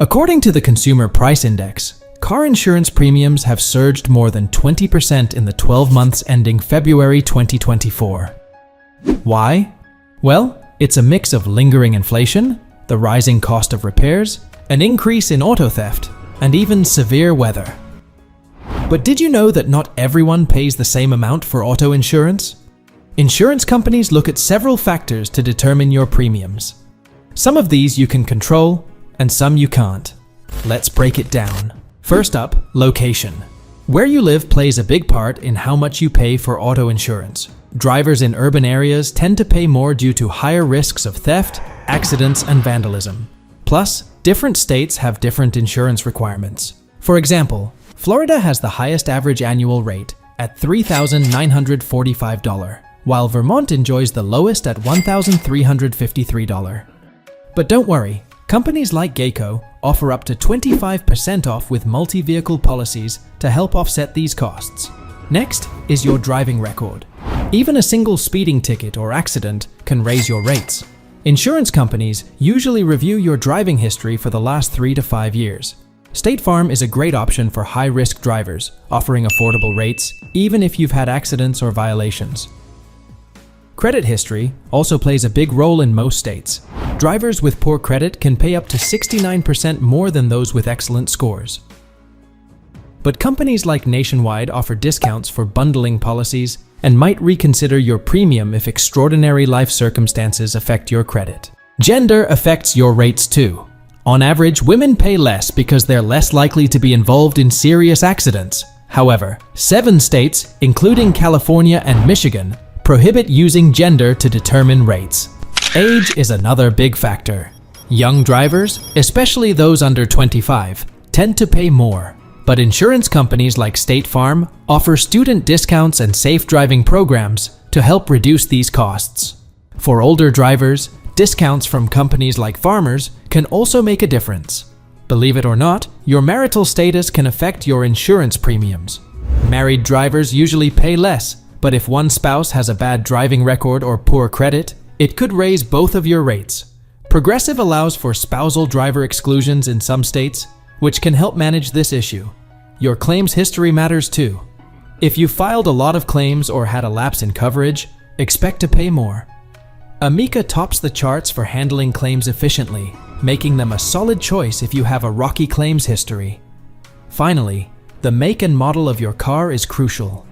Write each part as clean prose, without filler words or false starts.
According to the Consumer Price Index, car insurance premiums have surged more than 20% in the 12 months ending February 2024. Why? Well, it's a mix of lingering inflation, the rising cost of repairs, an increase in auto theft, and even severe weather. But did you know that not everyone pays the same amount for auto insurance? Insurance companies look at several factors to determine your premiums. Some of these you can control, and some you can't. Let's break it down. First up, location. Where you live plays a big part in how much you pay for auto insurance. Drivers in urban areas tend to pay more due to higher risks of theft, accidents, and vandalism. Plus, different states have different insurance requirements. For example, Florida has the highest average annual rate at $3,945, while Vermont enjoys the lowest at $1,353. But don't worry, companies like Geico offer up to 25% off with multi-vehicle policies to help offset these costs. Next is your driving record. Even a single speeding ticket or accident can raise your rates. Insurance companies usually review your driving history for the last 3 to 5 years. State Farm is a great option for high-risk drivers, offering affordable rates even if you've had accidents or violations. Credit history also plays a big role in most states. Drivers with poor credit can pay up to 69% more than those with excellent scores. But companies like Nationwide offer discounts for bundling policies and might reconsider your premium if extraordinary life circumstances affect your credit. Gender affects your rates too. On average, women pay less because they're less likely to be involved in serious accidents. However, 7 states, including California and Michigan, prohibit using gender to determine rates. Age is another big factor. Young drivers, especially those under 25, tend to pay more. But insurance companies like State Farm offer student discounts and safe driving programs to help reduce these costs. For older drivers, discounts from companies like Farmers can also make a difference. Believe it or not, your marital status can affect your insurance premiums. Married drivers usually pay less, but if one spouse has a bad driving record or poor credit, it could raise both of your rates. Progressive allows for spousal driver exclusions in some states, which can help manage this issue. Your claims history matters too. If you filed a lot of claims or had a lapse in coverage, expect to pay more. Amica tops the charts for handling claims efficiently, making them a solid choice if you have a rocky claims history. Finally, the make and model of your car is crucial.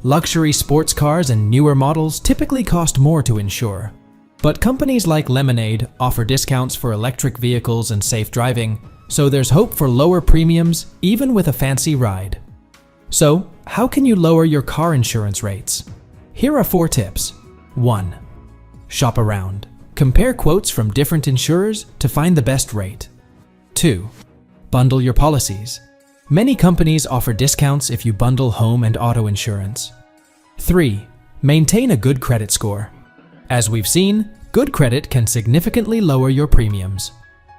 Luxury sports cars and newer models typically cost more to insure. But companies like Lemonade offer discounts for electric vehicles and safe driving, so there's hope for lower premiums even with a fancy ride. So, how can you lower your car insurance rates? Here are 4 tips. 1. Shop around. Compare quotes from different insurers to find the best rate. 2. Bundle your policies. Many companies offer discounts if you bundle home and auto insurance. 3. Maintain a good credit score. As we've seen, good credit can significantly lower your premiums.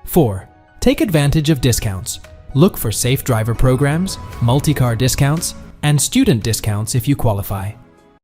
4. Take advantage of discounts. Look for safe driver programs, multi-car discounts, and student discounts if you qualify.